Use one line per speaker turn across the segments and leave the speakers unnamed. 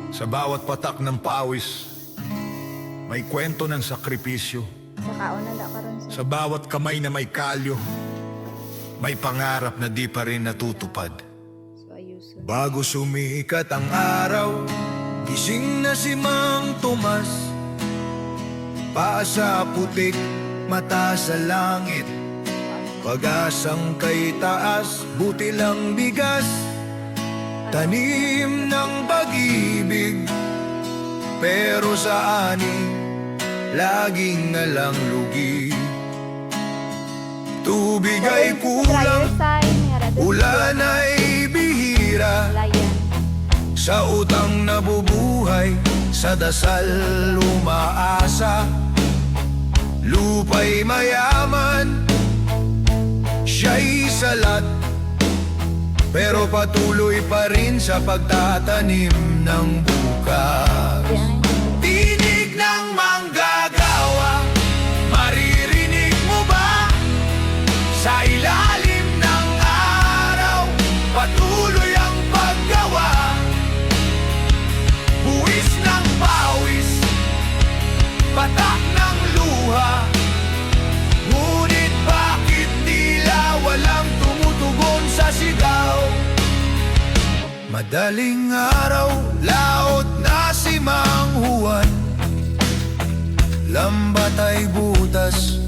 Sa bawat patak ng pawis, may kwento ng sakripisyo.
Sa kauna na karon
Sa bawat kamay na may kalyo, may pangarap na di pa rin natutupad.
So ayusun.
Bago sumikat ang araw, gising na si Mang Tomas. Paa sa putik, mata sa langit, pag-asang kay taas, buti lang bigas. Tanim ng pag-ibig, pero sa ani, laging nalang lugi. Tubig ay kulang, ulan ay bihira. Sa utang nabubuhay, sa dasal umaasa. Lupa'y mayaman, siya'y salat, pero patuloy pa rin sa pagtatanim ng bukas. Tinig ng manggagawa, maririnig mo ba? Sa ilalim ng araw, patuloy ang paggawa. Buwis ng pawis, patak ng luha. Ngunit bakit tila walang tumutugon sa sigaw? Madaling araw, laot na si Mang Juan. Lambat ay butas,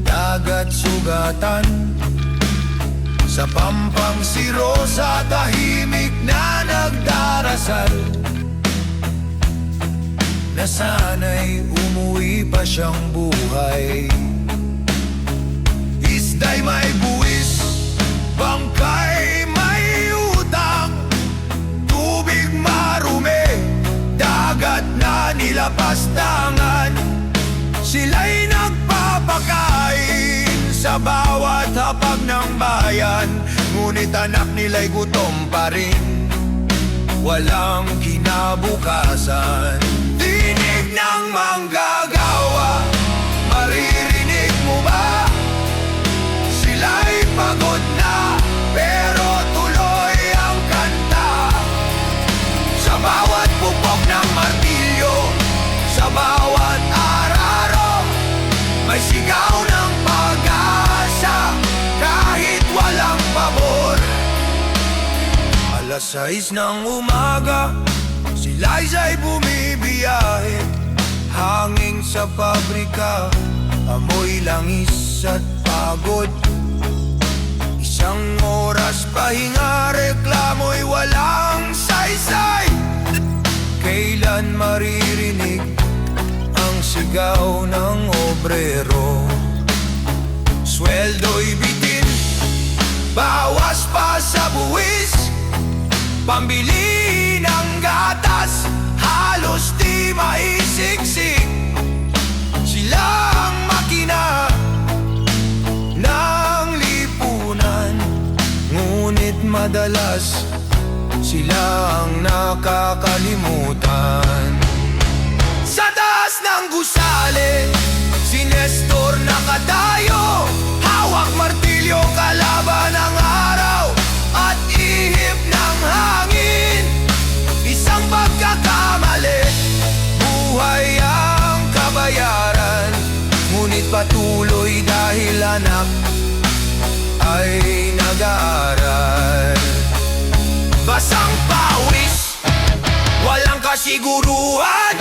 dagat sugatan. Sa pampang si Rosa, tahimik na nagdarasal, na sana'y umuwi pa siyang buhay. Isda'y may buwis, bangkay may utang, tubig marumi, dagat na nilapastangan. Sila'y nagpapakain sa bawat hapag ng bayan, ngunit anak nila'y gutom pa rin, walang kinabukasan. Tinig ng manggagawa, maririnig mo ba? Sila'y pagod na, pero tuloy ang kanta. Sa bawat pupok ng martilyo, sa bawat araro, may sigaw ng pag-asa, kahit walang pabor. Alas 6 ng umaga, si Liza'y bumibiyahe. Hangin sa pabrika, amoy langis at pagod. Isang oras pahinga, reklamo'y walang saysay. Kailan maririnig ang sigaw ng obrero? Sweldo'y bitin, bawas pa sa buwis, pambili ng gatas, halos di maisiksik. Sila ang makina ng lipunan, ngunit madalas sila ang nakakalimutan. Sa taas ng gusali, si Nestor nakatayo, hawak martilyo kalaban ng araw at ihip ng hangin. Isang pagkakamali, buhay ang kabayaran, ngunit patuloy dahil anak ay nag-aaral. Basang pawis, walang kasiguruhan,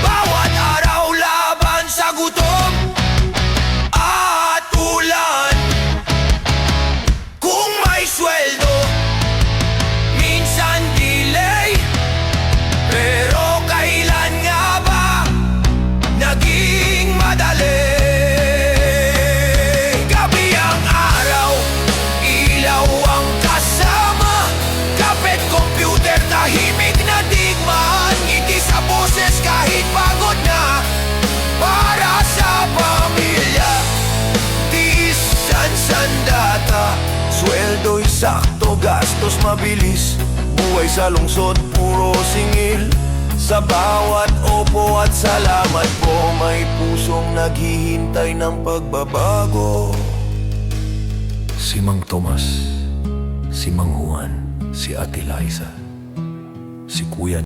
bawat araw laban sa gutom at ulan. Kung may sweldo, minsan delay, pero kailan nga ba naging madali? Gabi ang araw, ilaw ang kasama, kapit computer, tahimik na digmaan, ngiti sa boses kahit pagod na. Para sa pamilya, tiisan sandata, sweldo'y sakto, gastos mabilis, buhay sa lungsod puro singil. Sa bawat opo at salamat po, may pusong naghihintay ng pagbabago. Si Mang Tomas, si Mang Juan, si Ate Liza, si Kuya